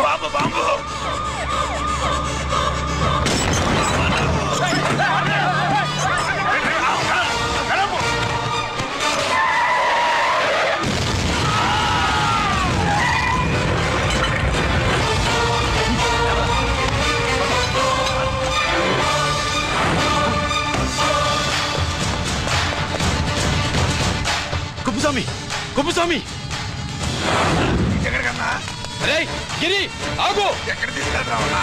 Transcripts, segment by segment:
Bomb bomb Kuppaswamy Kuppaswamy ఎక్కడికన్నా అరే గిరి ఆగు ఎక్కడ తీసుకెళ్తావన్నా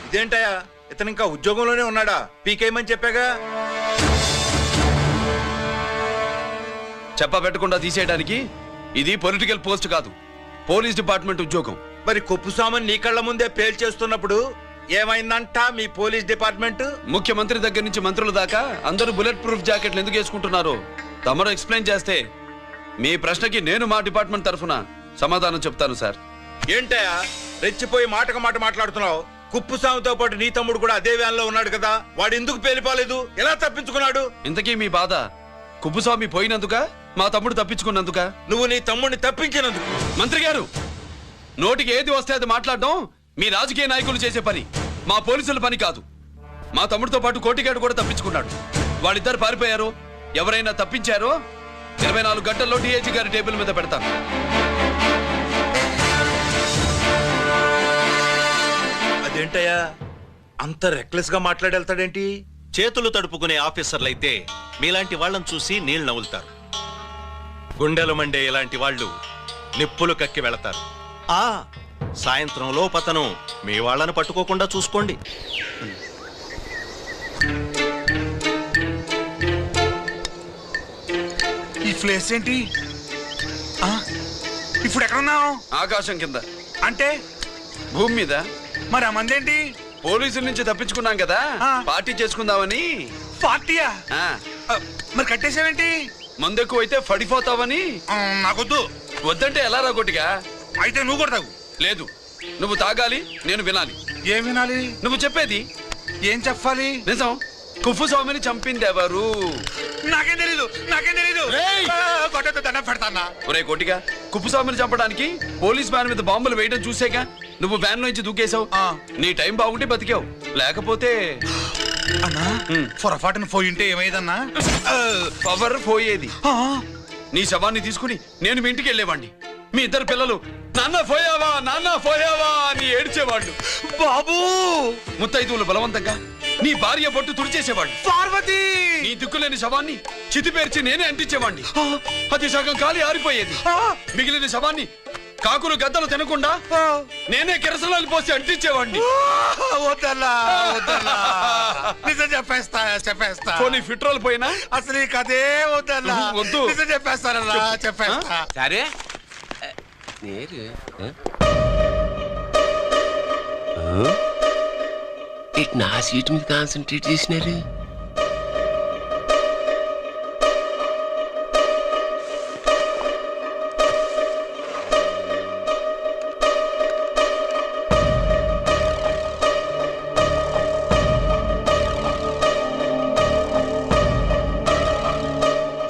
ఇదేంటయ్యా ఇతను ఇంకా ఉద్యోగంలోనే ఉన్నాడా పీకేయమని చెప్పాగా చెప్ప పెట్టకుండా తీసేయడానికి ఇది పొలిటికల్ పోస్ట్ కాదు పోలీస్ డిపార్ట్మెంట్ ఉద్యోగం మరి కొప్పుస్వామిని నీ కళ్ళ ముందే పేల్చేస్తున్నప్పుడు ఏమైందంట మీ పోలీస్ డిపార్ట్మెంట్ ముఖ్యమంత్రి దగ్గర నుంచి మంత్రుల దాకా అందరూ బుల్లెట్ ప్రూఫ్ జాకెట్లు ఎందుకు వేసుకుంటున్నారు తమరు ఎక్స్ప్లెయిన్ చేస్తే మీ ప్రశ్నకి నేను మా డిపార్ట్మెంట్ తరఫున సమాధానం చెప్తాను సార్. ఏంటయ్యా రెచ్చిపోయి మాటకు మాట మాట్లాడుతున్నావు? కుప్పుస్వామితో పాటు నీ తమ్ముడు కూడా అదే వ్యాన్లో ఉన్నాడు కదా, వాడు ఎందుకు పేలిపోలేదు? ఎలా తప్పించుకున్నాడు? ఇంతకీ మీ బాధ కుప్పుస్వామి పోయినందుక మా తమ్ముడు తప్పించుకున్నందుక? నువ్వు నీ తమ్ముడిని తప్పించినందుకు. మంత్రి గారు, నోటికి ఏది వస్తే అది మాట్లాడడం మీ రాజకీయ నాయకులు చేసే పని, మా పోలీసుల పని కాదు. మా తమ్ముడితో పాటు కోటిగాడు కూడా తప్పించుకున్నాడు. వాళ్ళిద్దరు పారిపోయారు. ఎవరైనా తప్పించారో 24 గంటల్లో డిఐజీ గారి టేబుల్ మీద పెడతాను. అదేంటయ్యా అంత రెక్లెస్ గా మాట్లాడేళ్తాడేంటి? చేతులు తడుపుకునే ఆఫీసర్లైతే మీలాంటి వాళ్ళని చూసి నీళ్లు నవ్వులుతారు. గుండెలు మండే ఇలాంటి వాళ్ళు నిప్పులు కక్కి వెళతారు. సాయంత్రం లోపతను మీ వాళ్ళను పట్టుకోకుండా చూసుకోండి. ఈ ప్లేస్ ఏంటి? ఇప్పుడు ఎక్కడున్నావు? ఆకాశం కింద. అంటే భూమి మీద. మరి ఆ మందేంటి? పోలీసుల నుంచి తప్పించుకున్నాం కదా, పార్టీ చేసుకుందామని. పార్టీయా? మరి కట్టేసావేంటి? మందెక్కువ అయితే పడిపోతావని. నాకొద్దు. వద్దంటే ఎలా రా కొట్టిగా? అయితే నువ్వు కూడా తాగు. లేదు, నువ్వు తాగాలి, నేను వినాలి. ఏం వినాలి? నువ్వు చెప్పేది. ఏం చెప్పాలి? నిజం. కుప్పుస్వామిని చంపింది ఎవరు? నాకేం తెలీదు, నాకేం తెలీదు. కొట్టతో దండం పెడతానా? ఒరే కోటిగా, కుప్పుస్వామిని చంపడానికి పోలీస్ వ్యాన్ మీద బాంబులు వేయడం చూసేగా నువ్వు వ్యాన్ నుంచి దూకేశావు. నీ టైం బాగుంటే బతికావు, లేకపోతే అన్నా పొరపాటున పోయింటే ఏమైందన్నా? పవర్ పోయేది. నీ శవాన్ని తీసుకుని నేను మీ ఇంటికి వెళ్ళేవాడిని. మీ ఇద్దరు పిల్లలు నాన్న పోయావా నాన్న పోయావా అని ఏడ్చేవాళ్ళు. బాబు ముత్తైదువులు బలవంతంగా నీ భార్య బొట్టు తుడిచేసేవాళ్ళు. పార్వతి నీ దిక్కులేని శవాన్ని చితిపేర్చి నేనే అంటించేవాడిని. అది సగం కాలి ఆరిపోయేది. మిగిలిన శవాన్ని కాకులు గద్దలు తినకుండా నేనే కిరసనాలు పోసి అంటించేవాడిని. వద్దన్నా వద్దన్నా, నిజం చెప్పేస్తా చెప్పేస్తా. పోనీ ఫిట్రోల్ పోయినా అసలు ఈ కథే వద్దన్నా. వద్దు. నిజం చెప్పేస్తానన్నా, చెప్పేస్తా. సరే నేరు నా సీట్ మీద కాన్సన్ట్రేట్ చేసినారు.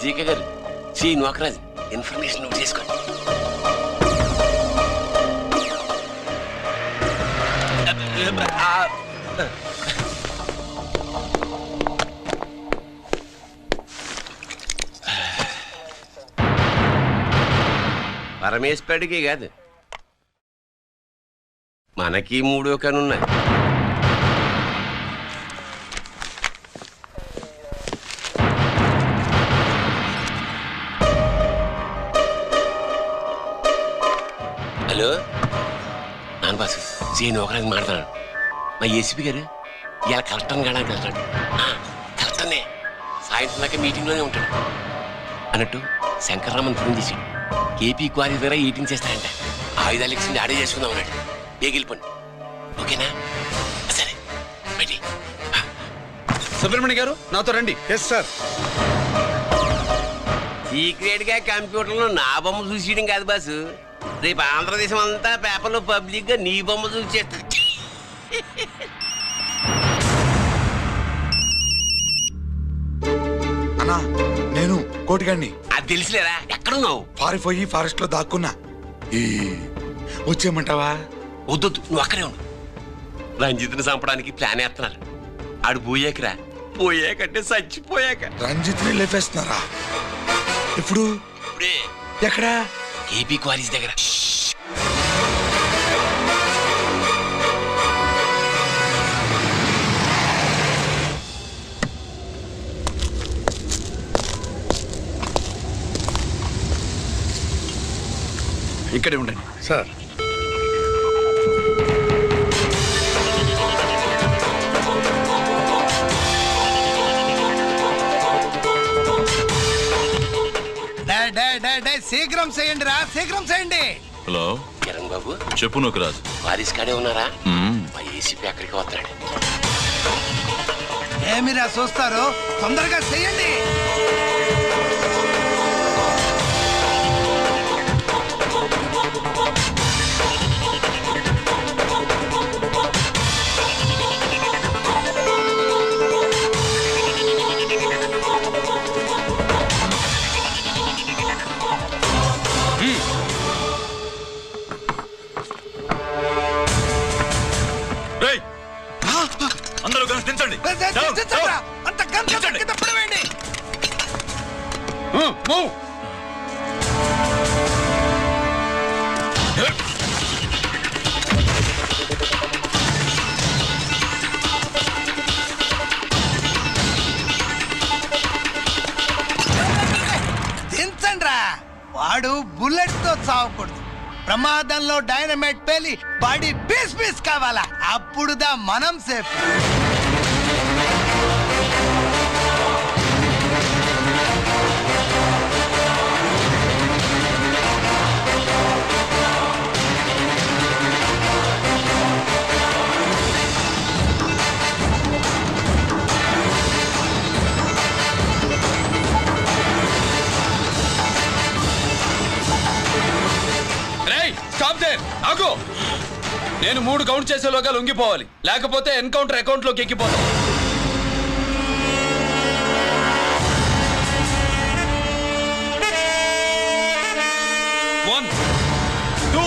జీకే గారు, శ్రీ నోకరాజు ఇన్ఫర్మేషన్ నోట్ చేసుకోండి. పరమేశ్వరుడికి కాదు, మనకి 3 కనున్నాయి. హలో నాన్న బాసు, సీను ఒకరికి మాట్లాడు. మా ఏసీపీ గారు ఇలా కలెక్టర్ని కాడానికి వెళ్తాడు. కలెక్టర్నే సాయంత్రం దాకా మీటింగ్లోనే ఉంటాడు అన్నట్టు శంకర్రామన్ ఫోన్ చేశాడు. ఏపీ క్వారీ ద్వారా 18 చేస్తాడంట. ఆయుధాలు ఇచ్చింది ఆడే చేసుకుందాం అన్నాడు. బేగిలిపోండి, ఓకేనా? సరే బయటి. సుబ్రహ్మణ్య గారు నాతో రండి. Yes sir. సీక్రెట్ గా కంప్యూటర్లో నా బొమ్మ చూసేయడం కాదు బాసు, రేపు ఆంధ్రదేశం అంతా పేపర్లో పబ్లిక్ గా నీ బొమ్మ చూసేస్తా. నానా నేను కోటిగాడిని. అది తెలిసిలేరా? ఎక్కడున్నావు? పారిపోయి ఫారెస్ట్ లో దాక్కున్నా. ఈ వచ్చేయమంటావా? వద్దొద్దు, నువ్వు అక్కడే ఉండు. రంజిత్ని చంపడానికి ప్లాన్ వేస్తున్నారు. ఆడు పోయాకరా, పోయాకంటే చచ్చిపోయాక. రంజిత్ ని లేపేస్తున్నారా? ఇప్పుడు ఇప్పుడే ఎక్కడా? ఏపీ క్వారీస్ దగ్గర. ఇక్కడే ఉండండి సార్. శీఘ్రం చేయండి రా, శీఘ్రం చేయండి. హలో కిరణ్ బాబు, చెప్పు నూకరాజు. క్వారీస్ కాడే ఉన్నారా? మా ఏసీపీ అక్కడికి వస్తాడు. ఏమిరా చూస్తారు, తొందరగా చేయండి. అందరూ దించండి. అంత కింద పడవేయండి. దించండి రా. వాడు బుల్లెట్ తో చావకూడదు. ప్రమాదంలో డైనమైట్ పేలి బాడీ పీస్ పీస్ కావాలా, అప్పుడుదా మనం సేఫ్. ఆగు! నేను 3 కౌంట్ చేసేలోగా లొంగిపోవాలి, లేకపోతే ఎన్కౌంటర్ అకౌంట్ లోకి ఎక్కిపోతాం. 1 2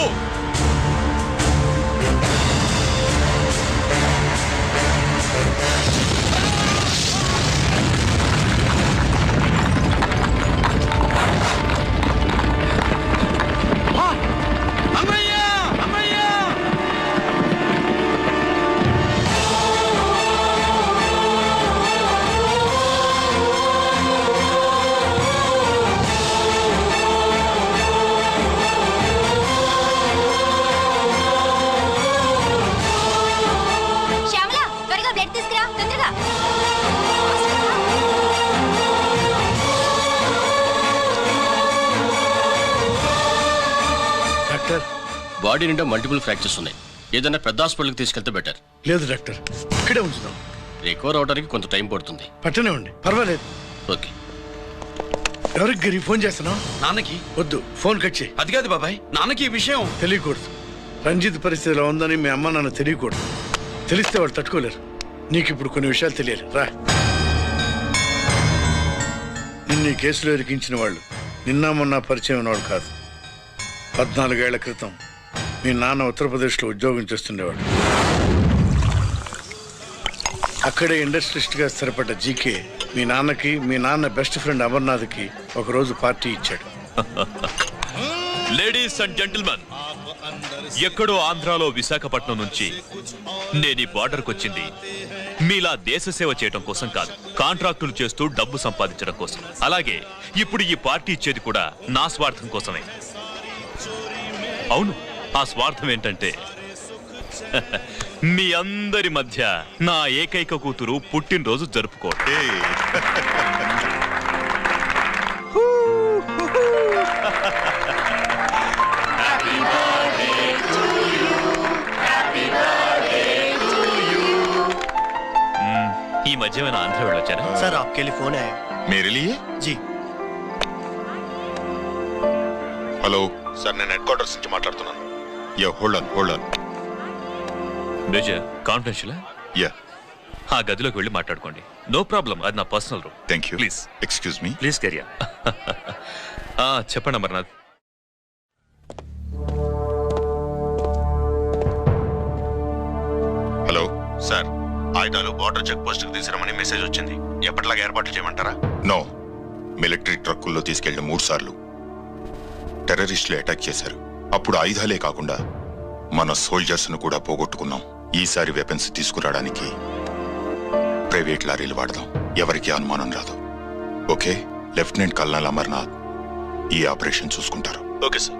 బాడీ నిండా మల్టిపుల్ ఫ్రాక్చర్స్ ఉన్నాయి. ఏదైనా పెద్ద హాస్పిటల్కి తీసుకెళ్తే బెటర్. లేదు డాక్టర్, ఇక్కడే ఉంచుదాం. రికవర్ అవడానికి కొంత టైం పడుతుంది. పట్టనే ఉండి పర్వాలేదు. ఓకే. ఎవరికి గిరి ఫోన్ చేస్తున్నావు? నాన్నకి. వద్దు, ఫోన్ కట్ చేయి. అది కాదు బాబాయ్, నాన్నకి ఈ విషయం తెలియకూడదు. రంజిత్ పరిస్థితిలో ఉందని మీ అమ్మ నాన్న తెలియకూడదు. తెలిస్తే వాళ్ళు తట్టుకోలేరు. నీకు ఇప్పుడు కొన్ని విషయాలు తెలియాలి. రా. నిన్ను ఈ కేసులో ఇరికించిన వాళ్ళు నిన్న మొన్న పరిచయం ఉన్నవాడు కాదు. 14 ఏళ్ల క్రితం మీ నాన్న ఉత్తరప్రదేశ్లో ఉద్యోగం చేస్తుండేవాడు. అక్కడే ఇండస్ట్రియలిస్ట్గా స్థిరపడ్డ జీకే మీ నాన్నకి, మీ నాన్న బెస్ట్ ఫ్రెండ్ అమర్నాథ్కి ఒకరోజు పార్టీ ఇచ్చాడు. లేడీస్ అండ్ జెంటిల్మెన్, ఎక్కడో ఆంధ్రాలో విశాఖపట్నం నుంచి నేను ఈ బార్డర్కి వచ్చింది మీలా దేశ సేవ చేయడం కోసం కాదు, కాంట్రాక్టులు చేస్తూ డబ్బు సంపాదించడం కోసం. అలాగే ఇప్పుడు ఈ పార్టీ ఇచ్చేది కూడా నా స్వార్థం కోసమే. అవును, ఆ స్వార్థం ఏంటంటే మీ అందరి మధ్య నా ఏకైక కూతురు పుట్టినరోజు జరుపుకోండి. ఈ మధ్య ఏమైనా ఆంధ్ర వెళ్ళొచ్చారా? సార్ आपके लिए फोन आया. मेरे लिए? जी. హలో సార్, నేను హెడ్ క్వార్టర్స్ నుంచి మాట్లాడుతున్నాను. Yeah, hold on. Major, confidential? Yeah. ఆ గదిలోకి వెళ్ళి మాట్లాడుకోండి. నో ప్రాబ్లం, అది నా personal room. Thank you. Please excuse me. Please కెరియా. చెప్పండి అమర్నాథ్. హలో సార్, ఆయుధాలు బార్డర్ చెక్ పోస్ట్ కి తీసుకురమని మెసేజ్ వచ్చింది. ఎప్పటిలాగా ఏర్పాట్లు చేయమంటారా? నో, మిలిటరీ ట్రక్కుల్లో తీసుకెళ్లిన 3 సార్లు టెర్రరిస్టులు అటాక్ చేశారు. అప్పుడు ఆయుధాలే కాకుండా మన సోల్జర్స్ ను కూడా పోగొట్టుకున్నాం. ఈసారి వెపన్స్ తీసుకురావడానికి ప్రైవేట్ లారీలు వాడదాం. ఎవరికి అనుమానం రాదు. ఓకే, లెఫ్టినెంట్ కల్నల్ అమర్నాథ్ ఈ ఆపరేషన్ చూసుకుంటారు. Okay sir.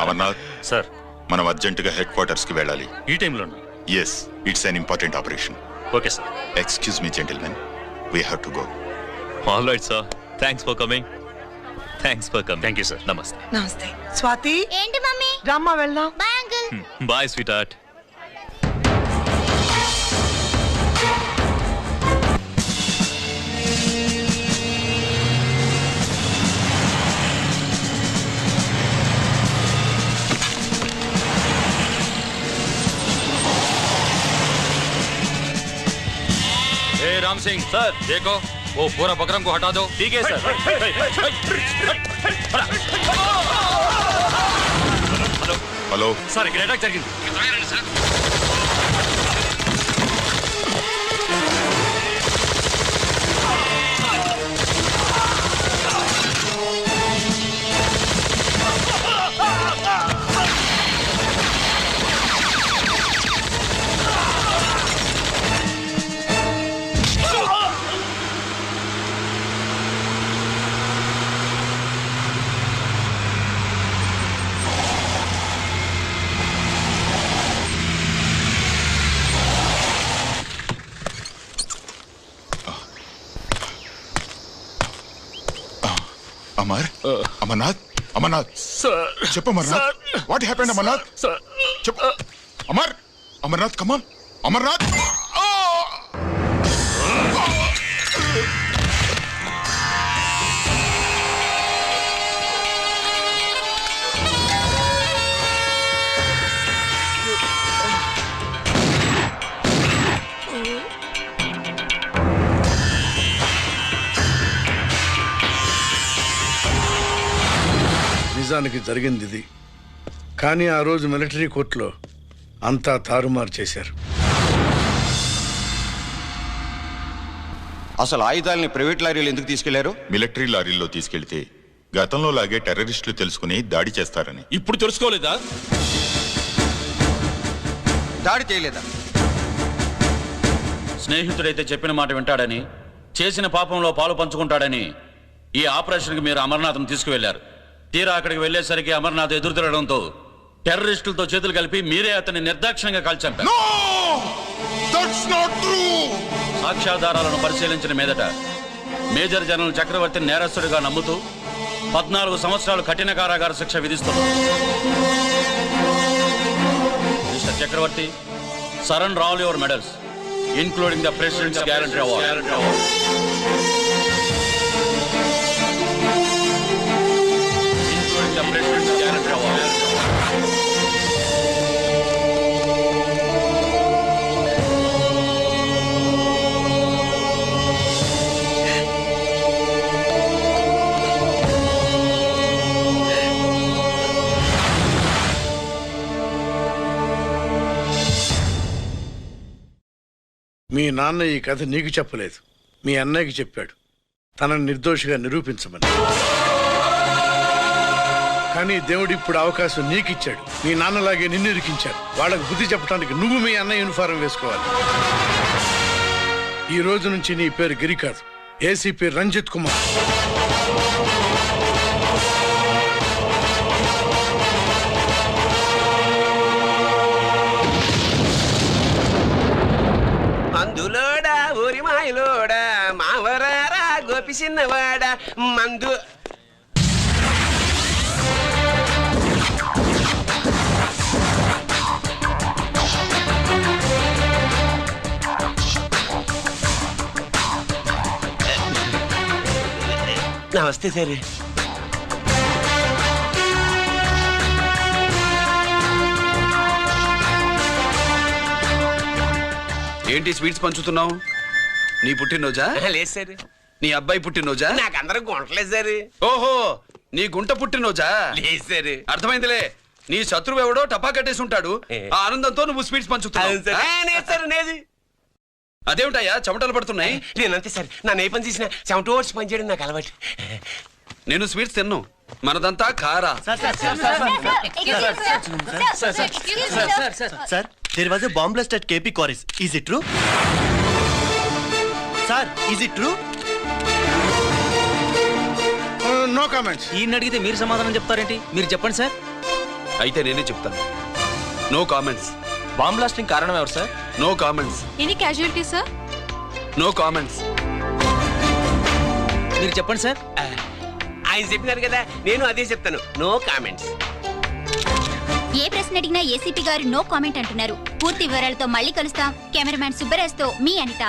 అమర్నాథ్ సార్, మనం అర్జెంటుగా హెడ్ క్వార్టర్స్ కి వెళ్ళాలి. ఈ టైంలోనా? Yes, it's an important operation. Okay sir. Excuse me gentlemen, we have to go. All right sir, thanks for coming. Thank you sir. నమస్తే. నమస్తే. స్వాతి, ఏంటి మమ్మీ? రమ్మా వెళ్దాం. Bye uncle. Bye sweetheart. Ram Singh sir, देखो वो पूरा बकरम को हटा दो. ठीक है सर. హలో సార్, ఇక్కడ అటాక్ జరిగింది. అమర్నాథ్, అమర్నాథ్ చెప్పు. Amarnath, what happened? అమర్నాథ్ చెప్పు. అమర్నాథ్ కమాన్. అమర్నాథ్, నిజానికి జరిగింది ఇది. కానీ ఆ రోజు మిలిటరీ కోర్టులో అంతా తారుమారు చేశారు. అసలు ఆయుధాలని ప్రైవేట్ లారీలు ఎందుకు తీసుకెళ్లారు? మిలిటరీ లారీల్లో తీసుకెళ్తే గతంలో లాగే టెర్రరిస్టులు తెలుసుకుని దాడి చేస్తారని. ఇప్పుడు తెలుసుకోలేదా? దాడి చేయలేదా? స్నేహితుడైతే చెప్పిన మాట వింటాడని, చేసిన పాపంలో పాలు పంచుకుంటాడని ఈ ఆపరేషన్కి మీరు అమర్నాథ్ను తీసుకువెళ్లారు. తీరా అక్కడికి వెళ్లేసరికి అమర్నాథ్ ఎదురు తిరగడంతో టెర్రరిస్టులతో చేతులు కలిపి మీరే అతన్ని నిర్దాక్షిణ్యంగా కాల్చంపారు. సాక్ష్యాధారాలను పరిశీలించిన మీదట మేజర్ జనరల్ చక్రవర్తిని నేరస్తుడిగా నమ్ముతూ 14 సంవత్సరాలు కఠిన కారాగార శిక్ష విధిస్తున్నారు. Mister Chakravarti, surrender all your medals including the President's Guarantee Award. Including the President's Guarantee Award. మీ నాన్న ఈ కథ నీకు చెప్పలేదు, మీ అన్నయ్యకి చెప్పాడు, తనని నిర్దోషిగా నిరూపించమని. కానీ దేవుడు ఇప్పుడు అవకాశం నీకు ఇచ్చాడు. మీ నాన్నలాగే నిన్ను ఇరికించాడు. వాళ్ళకు బుద్ధి చెప్పడానికి నువ్వు మీ అన్నయ్య యూనిఫారం వేసుకోవాలి. ఈ రోజు నుంచి నీ పేరు గిరి కాదు, ఏసీపీ రంజిత్ కుమార్. మందులోడా ఊరి మాయలోడా మావరారా గోపి చిన్నవాడా మందు. నమస్తే సార్. ఏంటి స్వీట్స్ పంచుతున్నావు? నీ పుట్టినరోజా? లేదు సార్. నీ అబ్బాయి పుట్టినరోజా? నాకు అందరూ గుంటలేదు సార్. ఓహో, నీ గుంట పుట్టినరోజా? లేదు సార్. అర్థమైందిలే. నీ శత్రువు ఎవడో టపా కట్టేసి ఉంటాడు. ఆ ఆనందంతో నువ్వు స్వీట్స్ పంచుతున్నావు. అదేమిటయ్యా చెమటలు పడుతున్నాయి? నేనంతే సార్. నన్ను ఏ పని చేసినా చెమట ఓడ్చి పని చేయడం నాకు అలవాటు. నేను స్వీట్స్ తిన్ను. మనదంతా కారా. Sir, there was a bomb blast at KP Quarries. Is it true? Sir, is it true? No comments. ఈయన అడిగితే మీరు సమాధానం చెప్తారేంటి? మీరు చెప్పండి సార్. అయితే నేనే చెప్తాను. No comments. బాంబ్ బ్లాస్టింగ్ కారణం ఎవరు sir? No comments. Any casualty sir? No comments. మీరు చెప్పండి సార్. ఆయన చెప్పినారు కదా, నేను అదే చెప్తాను. No comments. ఏ ప్రశ్న అడిగినా ఏసీపీ గారు నో కామెంట్ అంటున్నారు. పూర్తి వివరాలతో మళ్ళీ కలుస్తాం. కెమెరామ్యాన్ సుబ్బరాజ్తో మీ అనిత.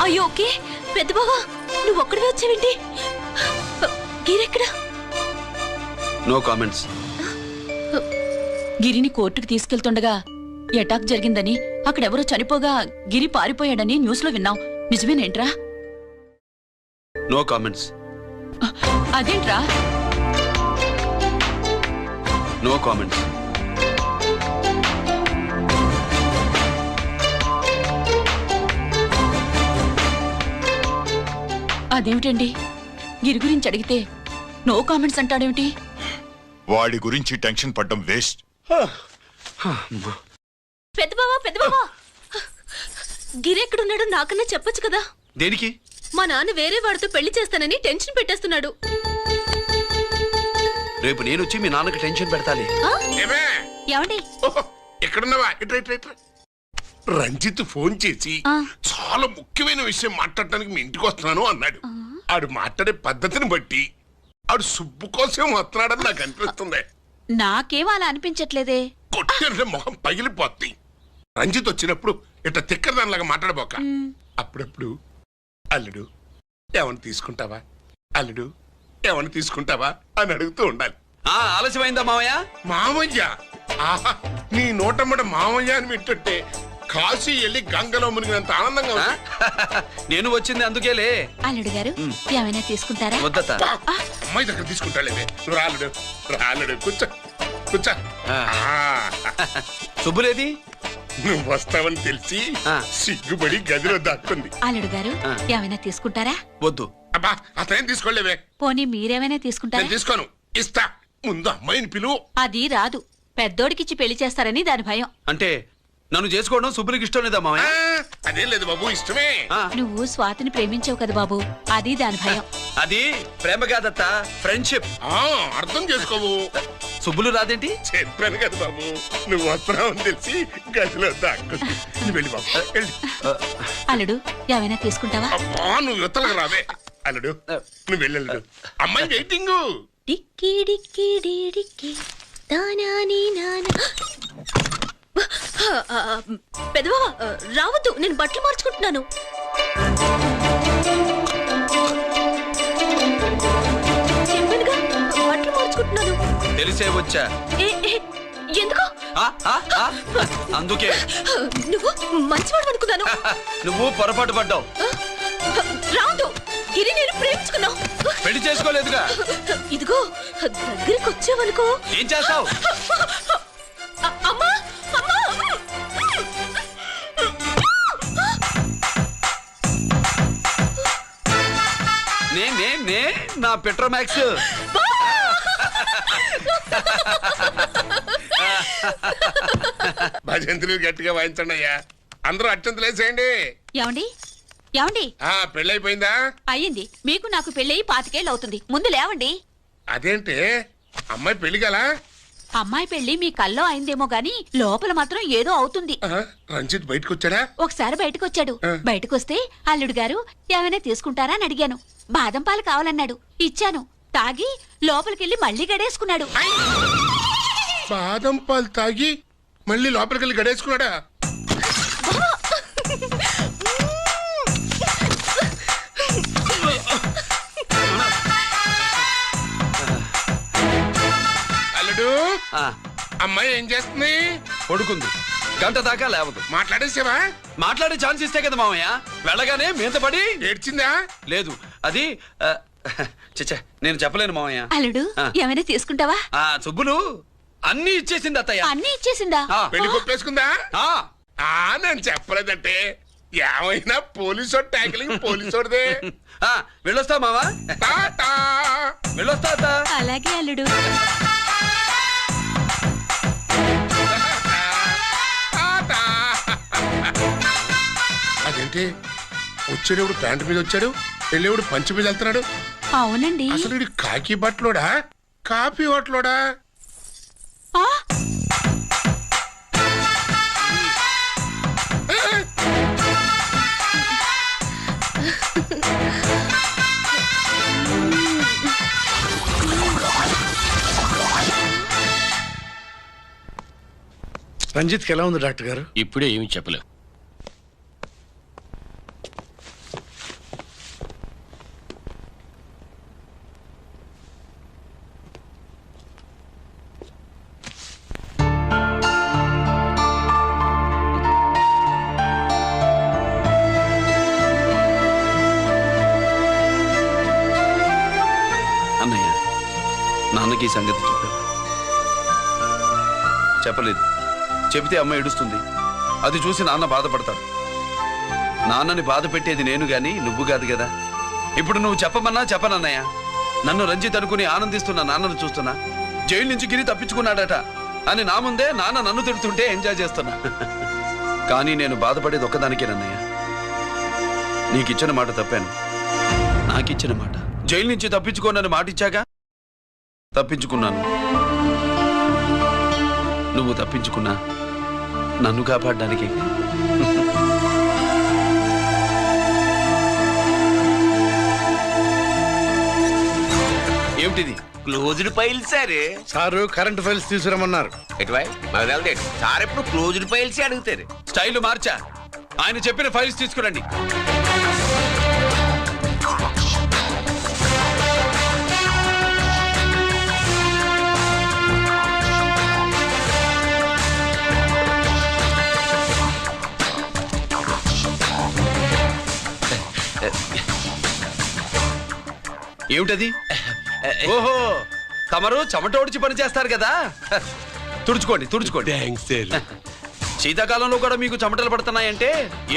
అయ్యో ఓకే. పెద్ద బావా, నువ్వు ఒక్కడివే వచ్చావేంటి? గిరెక్కడ? No comments. గిరిని కోర్టుకు తీసుకెళ్తుండగా అటాక్ జరిగిందని, అక్కడెవరో చనిపోగా గిరి పారిపోయాడని న్యూస్ లో విన్నాం. నిజమేనేంట్రా? No comments. అదేంట్రా? No comments. అదేమిటండి, గిరి గురించి అడిగితే నో కామెంట్స్ అంటాడేమిటి? వాడి గురించి టెన్షన్ పడ్డం వేస్ట్. పెద్ద బావా, గిరెక్కడున్నాడో నాకన్నా చెప్పొచ్చు కదా. దేనికి? మా నాన్న వేరే వాడితో పెళ్లి చేస్తానని టెన్షన్ పెట్టేస్తున్నాడు. రేపు నేను వచ్చి మీ నాన్నకి టెన్షన్ పెడతాలి. ఏమండి? ఎక్కడున్నావా? రంజిత్ ఫోన్ చేసి చాలా ముఖ్యమైన విషయం మాట్లాడటానికి మీ ఇంటికి వస్తున్నాను అన్నాడు. ఆడు మాట్లాడే పద్ధతిని బట్టి ఆడు సుబ్బు కోసం వస్తున్నాడని నాకు అనిపిస్తుంది. నాకేం అలా అనిపించట్లేదే. కొట్టే మొహం పగిలిపోద్ది. రంజిత్ వచ్చినప్పుడు ఇట్లా తిక్కరదానిలాగా మాట్లాడబోక. అప్పుడప్పుడు అల్లుడు ఏమన్నా తీసుకుంటావా, అల్లుడు ఏమన్నా తీసుకుంటావా అని అడుగుతూ ఉండాలి. ఆలస్యమైందా మావయ్య? మామయ్య? ఆహా, నీ నోటమ్మట మామయ్య అని వింటుంటే కాశీ వెళ్ళి గంగలో మునిగినంత ఆనందంగా ఉంది. నేను వచ్చింది అందుకేలే. అల్లుడు గారు ఏమైనా తీసుకుంటారా? వద్దత. అమ్మాయి దగ్గర తీసుకుంటాలేవే. నువ్వు రాలుడు రాలుడు. కూర్చో కూర్చో. శుభ్రేది? నువ్వు వస్తావని తెలిసి సిగ్గుపడి గదిలో దాక్కుంది. అల్లుడు గారు ఏమైనా తీసుకుంటారా? వద్దు. అబ్బా, అతనేం తీసుకోలేవే. పోనీ మీరేమైనా తీసుకుంటారా? నేను తీసుకోను. ఇస్తా. ముందు అమ్మాయిని పిలువు. అది రాదు. పెద్దోడికిచ్చి పెళ్లి చేస్తారని దాని భయం. అంటే నన్ను చేసుకోవడం సుబ్బులకి ఇష్టం లేదా మామయ్య? అదేం లేదు బాబు, ఇష్టమే. నువ్వు స్వాతిని ప్రేమించావు కదా బాబు, అది దాని భయం. అది ప్రేమ కాదత్త, ఫ్రెండ్షిప్. అర్థం చేసుకోవు. సుబ్బులు రాదేంటి? చెప్పాను కదా బాబు, నువ్వు వస్తున్నావని తెలిసి గదిలో దాక్కుంది. నువ్వు వెళ్ళి బాబు వెళ్ళి. అల్లుడు ఏమైనా తీసుకుంటావా? అబ్బా, నువ్వు యువతలకు రావే. అల్లుడు నువ్వు వెళ్ళడు. అమ్మాయి వెయిటింగ్. డిక్కి డిక్కి డిక్కి దానాని నానా. పెద్దవా రావద్దు, నేను బట్టలు మార్చుకుంటున్నాను. చెప్పానుగా, బట్టలు మార్చుకుంటున్నాను. తెలిసే వచ్చా. ఎందుకు? అందుకే. నువ్వు మంచివాడు అనుకున్నాను. నువ్వు పొరపాటు పడ్డావు. రావద్దు, గిరి నేను ప్రేమించుకున్నావు. పెళ్లి చేసుకోలేదుగా. ఇదిగో దగ్గరికి వచ్చావనుకో. ఏం చేస్తావు? అమ్మా నే నా పెట్రోమాక్స్. భజంతులు గట్టిగా వాయించండి అయ్యా. అందరూ అత్యంతలు వేసేయండి. ఏమండి ఏమండి? పెళ్ళైపోయిందా? అయ్యింది. మీకు నాకు పెళ్ళయి 25 ఏళ్ళు అవుతుంది. ముందు లేవండి. అదేంటి అమ్మాయి పెళ్లి గల? అమ్మాయి పెళ్లి మీ కల్లో అయిందేమో గాని లోపల మాత్రం ఏదో అవుతుంది. రంజిత్ బయటకు వచ్చాడా? ఒకసారి బయటకొచ్చాడు. బయటకొస్తే అల్లుడు గారు ఏమైనా తీసుకుంటారా అని అడిగాను. బాదం పాలు కావాలన్నాడు. ఇచ్చాను. తాగి లోపలికెళ్ళి మళ్ళీ గడేసుకున్నాడు. బాదం పాలు తాగి మళ్ళీ లోపలికెళ్ళి గడేసుకున్నాడా? అల్లుడు, అమ్మాయి ఏం చేస్తుంది? పడుకుంది. గంట దాకా లేవదు. మాట్లాడేసావా? మాట్లాడే ఛాన్స్ ఇస్తే కదా మామయ్య. వెళ్ళగానే మీద పడి ఏడ్చిందా? లేదు, అది చచ్చా నేను చెప్పలేను మామయ్య. అల్లుడు ఏమైనా తీసుకుంటావా? సుబ్బులు అన్ని ఇచ్చేసింది అత్తయ్య. అన్ని ఇచ్చేసిందా? పెళ్లి కొప్పేసుకుందా? నేను చెప్పలేదంటే ఏమైనా పోలీసోడు ట్యాకిలింగ్ పోలీసోడిదే. వెళ్ళొస్తా మావా. వెళ్ళొస్తా అత్త. అలాగే అల్లుడు. అదేంటి వచ్చేటప్పుడు ప్యాంటు మీద వచ్చాడు, వెళ్ళేవాడు పంచి మీద వెళ్తున్నాడు? అవునండి. అసలు ఇది కాకి బట్టలోడా కాఫీ బట్టలోడా? రంజిత్కి ఎలా ఉంది డాక్టర్ గారు? ఇప్పుడే ఏమి చెప్పలేవు. అన్నయ్య, నాన్నకి ఈ సంగతి చెప్పావా? చెప్పలేదు. చెబితే అమ్మ ఏడుస్తుంది. అది చూసి నాన్న బాధపడతాడు. నాన్నని బాధ పెట్టేది నేను గాని నువ్వు కాదు కదా. ఇప్పుడు నువ్వు చెప్పమన్నా చెప్పనన్నయ్య. నన్ను రంజిత్ అనుకుని ఆనందిస్తున్న నాన్నను చూస్తున్నా. జైలు నుంచి గిరి తప్పించుకున్నాడట అని నా ముందే నాన్న నన్ను తిడుతుంటే ఎంజాయ్ చేస్తున్నా. కానీ నేను బాధపడేది ఒక్కదానికేనన్నయ్య. నీకిచ్చిన మాట తప్పాను. నాకిచ్చిన మాట జైలు నుంచి తప్పించుకోనని మాట ఇచ్చాగా తప్పించుకున్నాను. నువ్వు తప్పించుకున్నా నన్ను కాపాడడానికి. ఏమిటిది? Closed files sir. Sir current files తీసుకురమ్మన్నారు. సార్ ఎప్పుడు క్లోజ్డ్ ఫైల్స్ అడుగుతారు. స్టైల్ మార్చా. ఆయన చెప్పిన ఫైల్స్ తీసుకురండి. ఏమిటది? ఓహో, తమరు చెమటోడిచి పని చేస్తారు కదా. తుడుచుకోండి తుడుచుకోండి. శీతాకాలంలో కూడా మీకు చెమటలు పడుతున్నాయంటే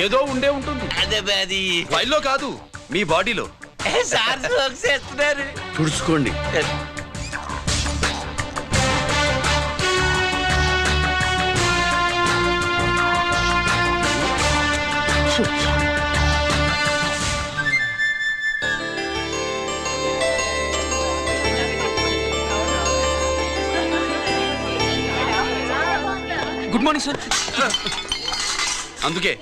ఏదో ఉండే ఉంటుంది. ఫైల్లో కాదు, మీ బాడీలో. తుడుచుకోండి. Good morning sir. అందుకే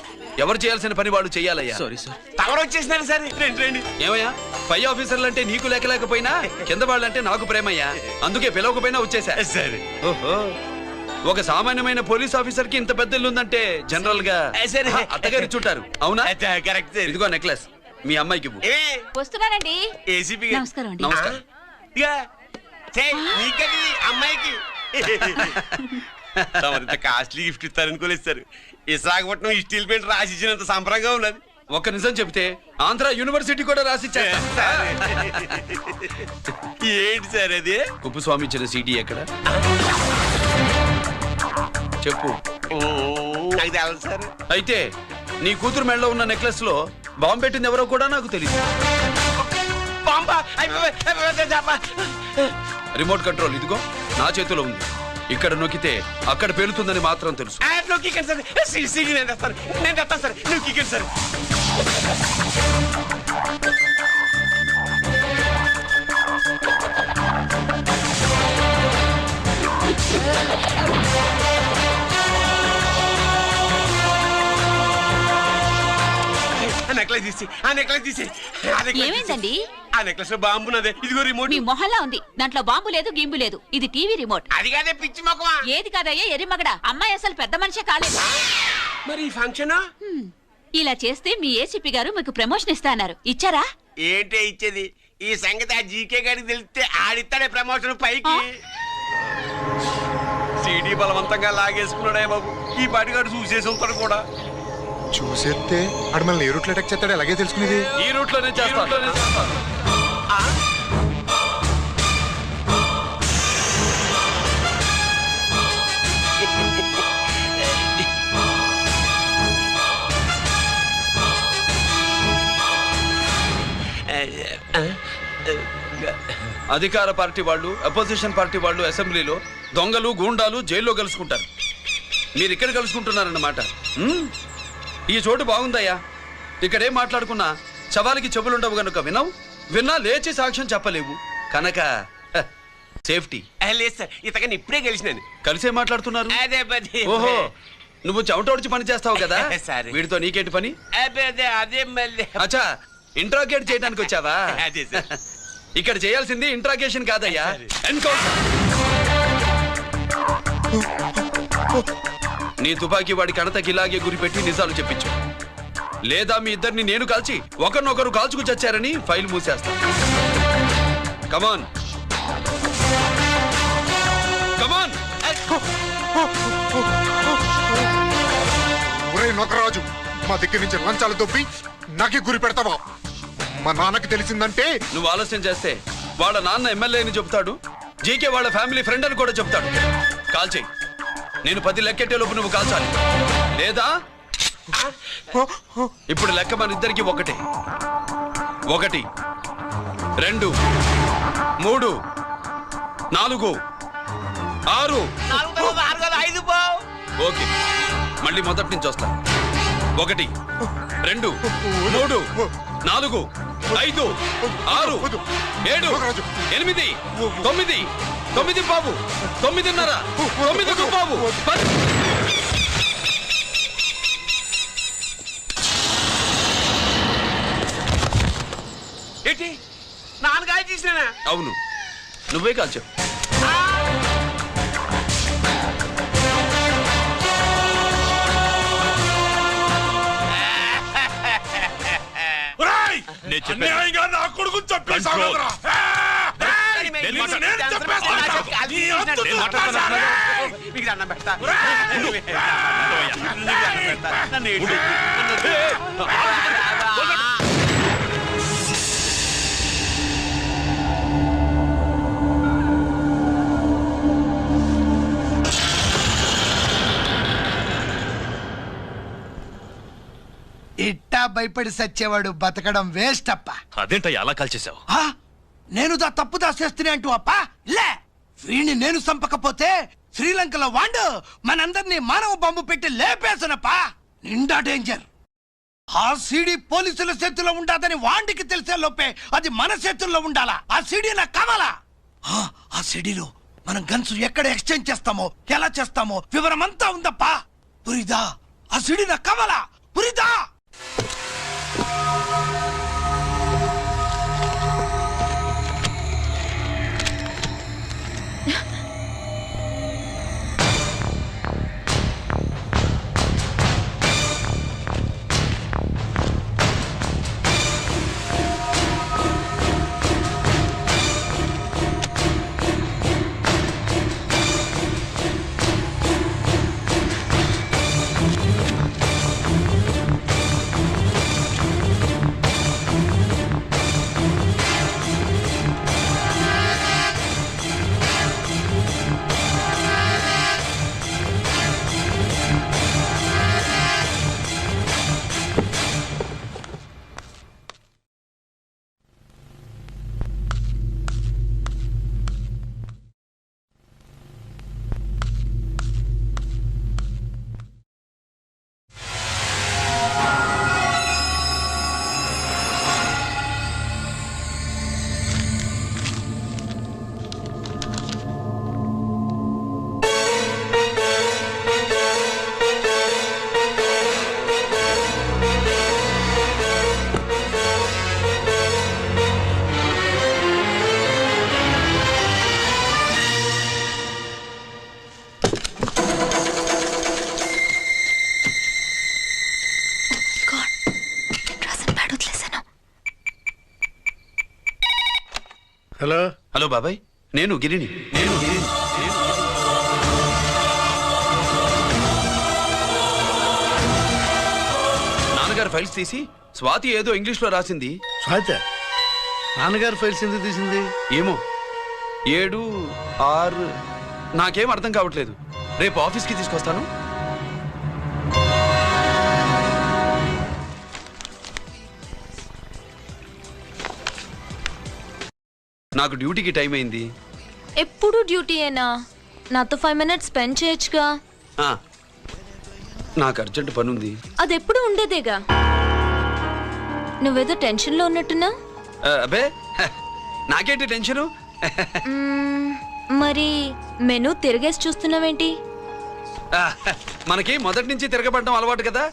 ఎవరు చేయాల్సిన పని వాళ్ళు చెయ్యాలయ్యా. Sorry sir. తమరు వచ్చేసినారు సార్. రండి. ఏమయ్యా, పై ఆఫీసర్లు అంటే నీకు లేకపోయినా కింద వాళ్ళంటే నాకు ప్రేమయ్యా. అందుకే పిలవకపోయినా వచ్చేసా. సరే. ఓహో, ఒక సామాన్యమైన పోలీస్ ఆఫీసర్ కి ఇంత పెద్ద ఇల్లు ఉందంటే జనరల్ గా అత్తగారి చుట్టారు. అవునా? కరెక్ట్. ఇదిగో నెక్లెస్ మీ అమ్మాయికి. వస్తున్నానండి. ఏసీపీ నమస్కారం అండి. నమస్కారం. అమ్మాయికి కాస్ట్లీ గిఫ్ట్ ఇస్తారనుకోలేదు సార్. విశాఖపట్నం ఈ స్టీల్ పెయింట్ రాసి ఇచ్చినంత సంబరంగా ఉన్నది. ఒక్క నిజం చెబితే ఆంధ్ర యూనివర్సిటీ కూడా రాసిచ్చా. ఏంటి సార్ అది? కుప్పస్వామి ఇచ్చిన సీటీ ఎక్కడ చెప్పు. నాకు తెలదు సార్. అయితే నీ కూతురు మెడలో ఉన్న నెక్లెస్ లో బాంబు పెట్టింది ఎవరో కూడా నాకు తెలియదు. రిమోట్ కంట్రోల్ ఇదిగో నా చేతిలో ఉంది. ఇక్కడ నొక్కితే అక్కడ పేలుతుందని మాత్రం తెలుసు. నేను తెస్తాను సార్. నువ్వు కిక్కండి సార్. నెక్లెస్ తీసి ఆ నెక్లెస్ తీసి ఏమైందండి? ఆ నెక్లెస్ లో బాంబు ఉన్నదే, ఇదిగో రిమోట్. మీ మొహల్లా ఉంది, దాంట్లో బాంబు లేదు గింబు లేదు. ఇది టీవీ రిమోట్. అది కాదే పిచ్చి మొక్కమా. ఏది కాదయ్యా ఎర్రిమగడ, అమ్మాయి అసలు పెద్ద మనిషే కాలేదు. మరి ఈ ఫంక్షన్ ఇలా చేస్తే మీ ఏసీపీ గారు మీకు ప్రమోషన్ ఇస్తా అన్నారు, ఇచ్చారా? ఏంటే ఇచ్చేది? ఈ సంగతి ఆ జీకే గారికి తెలిస్తే ఆడిస్తాడే ప్రమోషన్ పైకి. సీడీ బలవంతంగా లాగేసుకున్నాడే బాబు, ఈ పాటిగాడు చూసేసి ఉంటాడు కూడా. చూసేస్తే ఆడు మనల్ని ఏ రూట్లో అటాక్ చేస్తాడో ఎలాగే తెలుసుకునేది. ఈ రూట్ లోనే చేస్తాను. అధికార పార్టీ వాళ్ళు, అపోజిషన్ పార్టీ వాళ్ళు అసెంబ్లీలో, దొంగలు గూండాలు జైల్లో కలుసుకుంటారు. మీరు ఇక్కడ కలుసుకుంటున్నారన్నమాట. ఈ చోటు బాగుందయ్యా. ఇక్కడేం మాట్లాడుకున్నా శవాలకి చెవులుండవు గనుక విన్నా లేచి సాక్ష్యం చెప్పలేవు కనుక సేఫ్టీ. లేదు సార్, ఇతగాని ఇప్పుడే గెలిచినాను. కలిసే మాట్లాడుతున్నారు. అదే పని. ఓహో, నువ్వు చెమటోడిచి పని చేస్తావు కదా. సరే. వీడితో నీకేంటి పని? అదే మళ్ళీ. అచ్చా, ఇంట్రాగేట్ చేయడానికి వచ్చావా? అదే సార్. ఇక్కడ చేయాల్సింది ఇంట్రాగేషన్ కాదయ్యా, ఎన్కౌంటర్. నీ తుపాకీ వాడి కణతకి ఇలాగే గురిపెట్టి నిజాలు చెప్పించు, లేదా మీ ఇద్దరిని నేను కాల్చి ఒకరినొకరు కాల్చుకు చచ్చారని ఫైల్ మూసేస్తా. కమాన్ కమాన్. నొకరాజు, మా దగ్గర నుంచి లంచాలు దొబ్బి నాకే గురి పెడతావా? మా నాన్నకి తెలిసిందంటే నువ్వు ఆలస్యం చేస్తే వాళ్ళ నాన్న ఎమ్మెల్యే అని చెప్తాడు, జీకే వాళ్ళ ఫ్యామిలీ ఫ్రెండ్ అని కూడా చెప్తాడు. కాల్చేయి. నేను 10 లెక్కెట్టే లోపు నువ్వు కాల్చాలి, లేదా ఇప్పుడు లెక్క మన ఇద్దరికి 1 1 2 3 4 6. ఓకే, మళ్ళీ మొదటి నుంచి వస్తా. 1 2 3 4 5 6 7 8 9 9 బాబు 9:30 9 బాబు 10. ఏంటి నాన్నగారు తీసినా? అవును, నువ్వే కాల్చావు. నా కొడుకు ఇట్టా భయపడి సచ్చేవాడు బతకడం వేస్ట్ అప్ప. అదేంటయ్యా అలా కాల్చేశావు? నేను తప్పు దాచేస్తున్నా అంటూ అప్ప లే. వీణ్ణి నేను చంపకపోతే శ్రీలంకలో వాండు మనందరినీ మానవ బాంబు పెట్టి లేపేసనప్పా. నిండా డేంజర్. ఆ సీడీ పోలీసుల చేతుల్లో ఉండాదని వాండికి తెలిసే లోపే అది మన చేతుల్లో ఉండాలా. ఆ సీడీ నాకు కావాలా. ఆ సీడీలో మనం గన్స్ ఎక్కడ ఎక్స్చేంజ్ చేస్తామో, ఎలా చేస్తామో వివరం అంతా ఉందప్పా. పురిదా, ఆ సీడీ నాకు కావాలా. పురిదా. హలో హలో బాబాయ్, నేను గిరిని. నాన్నగారు ఫైల్స్ తీసి స్వాతి ఏదో ఇంగ్లీష్ లో రాసింది. స్వాతి నాన్నగారు ఫైల్స్ ఎందుకు తీసింది? ఏమో 7, 6 నాకేం అర్థం కావట్లేదు. రేపు ఆఫీస్కి తీసుకొస్తాను. నాకు డ్యూటీకి టైం అయింది. ఎప్పుడు డ్యూటీయేనా? నాతో 5 minutes స్పెండ్ చేయొచ్చుగా. నాకు అర్జెంట్ పని ఉంది. అది ఎప్పుడు ఉండేదేగా. నువ్వేదో టెన్షన్లో ఉన్నట్టున్నా? అబే నాకేంటి టెన్షను? మరి మెనూ తిరిగేసి చూస్తున్నావేంటి? మనకి మొదటి నుంచి తిరగబడడం అలవాటు కదా,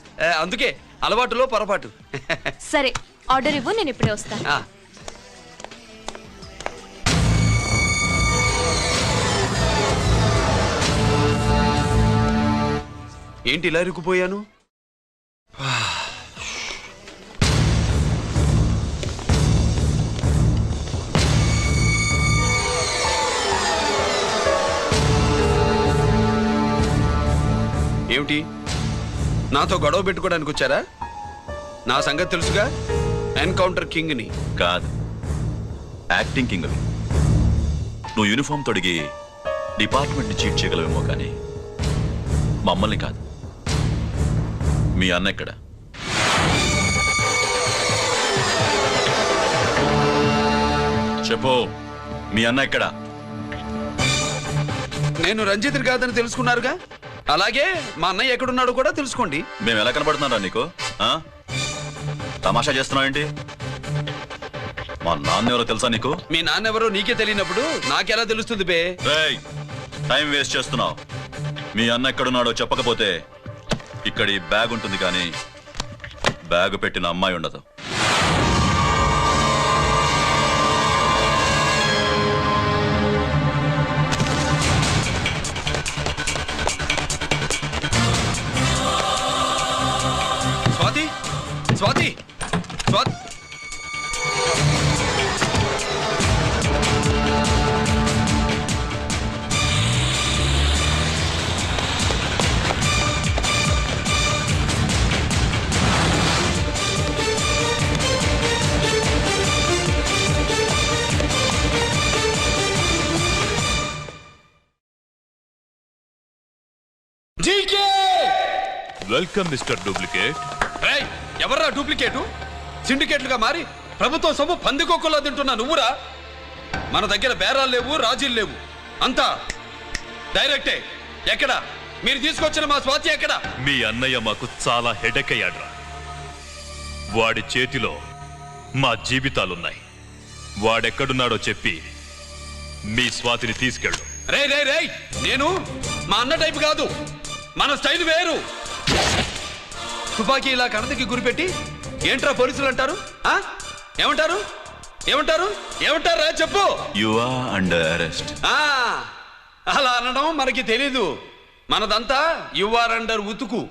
అందుకే అలవాటులో పొరపాటు. సరే ఆర్డర్ ఇవ్వు, నేను ఇప్పుడే వస్తాను. ఏంటి ఇలా ఇరుక్కుపోయాను? ఏమిటి, నాతో గొడవ పెట్టుకోవడానికి వచ్చారా? నా సంగతి తెలుసుగా, ఎన్కౌంటర్ కింగ్ ని. కాదు, యాక్టింగ్ కింగ్. నువ్వు యూనిఫామ్ తొడిగి డిపార్ట్మెంట్ ని చీట్ చేయగలవేమో, కానీ మమ్మల్ని కాదు. మీ అన్న ఎక్కడ? చెప్పు, మీ అన్న ఎక్కడ? నేను రంజిత్ కాదని తెలుసుకున్నారుగా, అలాగే మా అన్నయ్య ఎక్కడున్నాడో కూడా తెలుసుకోండి. మేము ఎలా కనబడుతున్నారా నీకు? తమాషా చేస్తున్నావు ఏంటి? మా నాన్న ఎవరో తెలుసా నీకు? మీ నాన్న ఎవరో నీకే తెలియనప్పుడు నాకెలా తెలుస్తుంది బే? టైం వేస్ట్ చేస్తున్నావు. మీ అన్న ఎక్కడున్నాడో చెప్పకపోతే ఇక్కడ ఈ బ్యాగ్ ఉంటుంది, కానీ బ్యాగ్ పెట్టిన అమ్మాయి ఉండదు. Swathi, Swathi, Swathi. Welcome mister duplicate. ఎవర్రా డూప్లికేటు? సిండికేట్లుగా మారి ప్రభుత్వం సొమ్ము పందికొక్కులా తింటున్నా నువ్వురా? మన దగ్గర బేరాలు లేవు, రాజీలు లేవు, అంతా డైరెక్టే. ఎక్కడ మీరు తీసుకొచ్చిన మా స్వాతి ఎక్కడ? మీ అన్నయ్య మాకు చాలా హెడేక్ అయ్యాడ్రా. వాడి చేతిలో మా జీవితాలున్నాయి. వాడెక్కడున్నాడో చెప్పి మీ స్వాతిని తీసుకెళ్ళు. రే రే రే, నేను మా అన్న టైపు కాదు, మన స్టైల్ వేరు. తుపాకీ ఇలా కణతకి గురిపెట్టి ఏంట్రా పోలీసులు అంటారు? ఏమంటారు ఏమంటారు ఏమంటారా చెప్పు. You are under arrest. అలా అనడం మనకి తెలీదు. మనదంతా యు ఆర్ అండర్ ఉతుకు.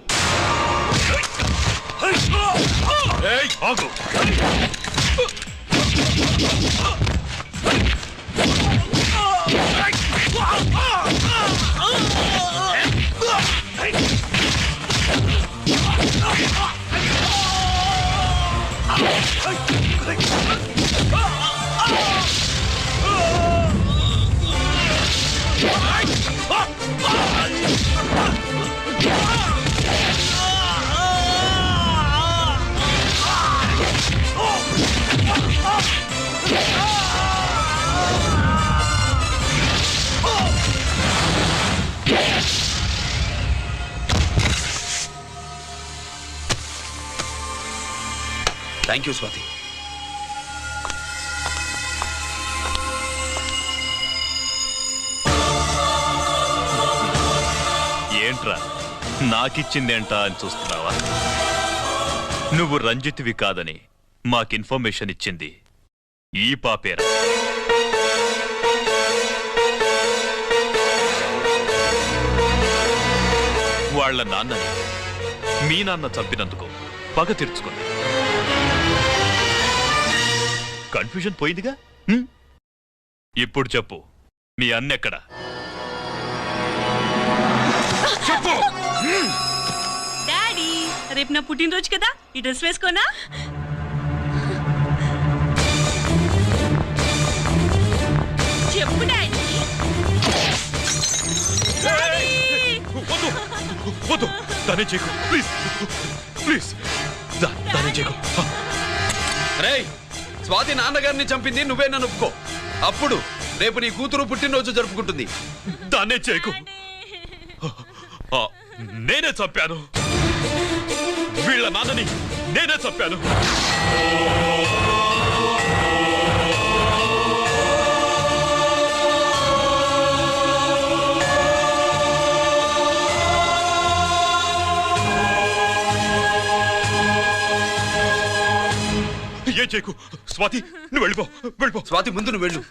Thank you Swathi. ఏంట్రా నాకిచ్చిందేంటా అని చూస్తున్నావా? నువ్వు రంజిత్వి కాదని మాకు ఇన్ఫర్మేషన్ ఇచ్చింది ఈ పాపేరా. వాళ్ళ నాన్నని మీ నాన్న చంపినందుకు పగ తీర్చుకుంది. కన్ఫ్యూజన్ పోయిందిగా. ఇప్పుడు చెప్పు, మీ అన్నెక్కడ? చెప్పు. డాడీ, రేపు నా పుట్టినరోజు కదా, ఈ డ్రెస్ వేసుకోనా? చెప్పు డాడీ. వద్దు, దానే చేయకు, ప్లీజ్ ప్లీజ్, దానే చేయకు. రేయ్, స్వాతి నాన్నగారిని చంపింది నువ్వే, నన్ను ఒప్పుకో. అప్పుడు రేపు నీ కూతురు పుట్టినరోజు జరుపుకుంటుంది. దాన్నే చేయకు. నేనే చంపాను, వీళ్ళ నాన్నని నేనే చంపాను. ఏం చేయకు స్వాతి, నువ్వు వెళ్ళిపో. స్వాతి, ముందు నువ్వు వెళ్ళు.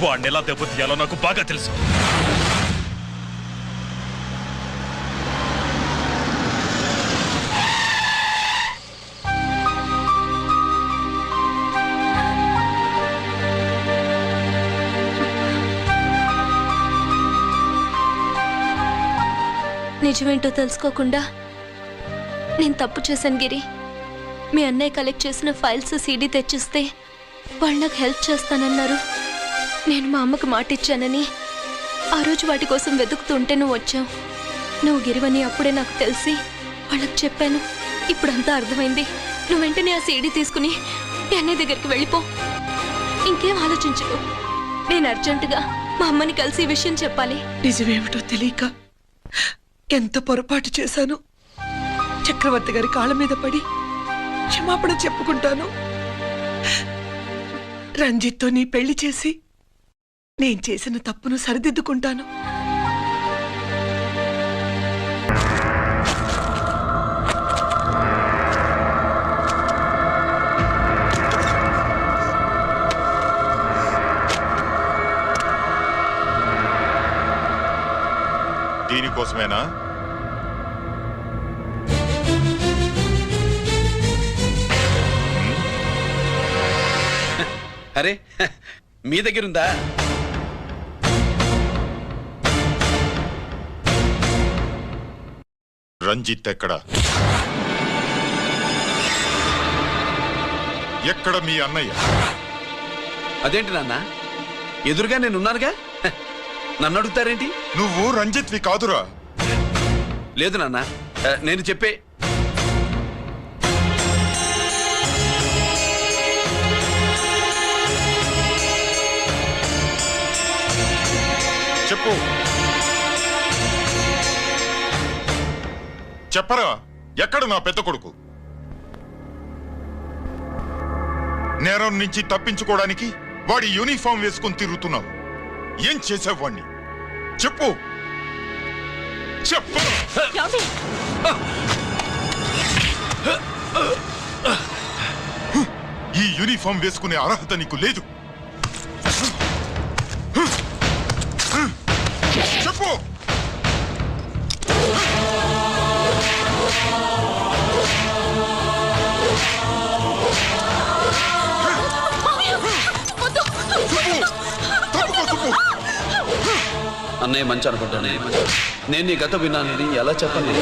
వాడిని ఎలా దెబ్బతీయాలో నాకు బాగా తెలుసు. నిజమేంటో తెలుసుకోకుండా నేను తప్పు చేశాను గిరి. మీ అన్నయ్య కలెక్ట్ చేసిన ఫైల్స్ సీడీ తెచ్చిస్తే వాళ్ళు నాకు హెల్ప్ చేస్తానన్నారు. నేను మా అమ్మకు మాట ఇచ్చానని ఆ రోజు వాటి కోసం వెతుకుతుంటే నువ్వు వచ్చావు. నువ్వు గిరివని అప్పుడే నాకు తెలిసి వాళ్ళకి చెప్పాను. ఇప్పుడంతా అర్థమైంది. నువ్వు వెంటనే ఆ సీడీ తీసుకుని మీ అన్నయ్య దగ్గరికి వెళ్ళిపో. ఇంకేం ఆలోచించుకో. నేను అర్జెంటుగా మా అమ్మని కలిసి ఈ విషయం చెప్పాలి. నిజమేమిటో తెలియక ఎంత పొరపాటు చేశాను. చక్రవర్తి గారి కాళ్ళ మీద పడి క్షమాపణ చెప్పుకుంటాను. రంజిత్తో నీ పెళ్లి చేసి నేను చేసిన తప్పును సరిదిద్దుకుంటాను. దీనికోసమేనా? అరే, మీ దగ్గరుందా? రంజిత్ ఎక్కడ? ఎక్కడ మీ అన్నయ్య? అదేంటి నాన్న, ఎదురుగా నేనున్నానుగా, నన్ను అడుగుతారేంటి? నువ్వు రంజిత్వి కాదురా. లేదు నాన్న, నేను చెప్పే. చెప్పు, చెప్పరా, ఎక్కడ నా పెద్ద కొడుకు? నేరం నుంచి తప్పించుకోవడానికి వాడి యూనిఫామ్ వేసుకుని తిరుగుతున్నావు. ఏం చేసావు వాణ్ణి? చెప్పు, చెప్పు. ఈ యూనిఫామ్ వేసుకునే అర్హత నీకు లేదు. చెప్పు. అన్నయ్య మంచి అనుకుంటానే. నేను నీ గత విన్నానని ఎలా చెప్పను?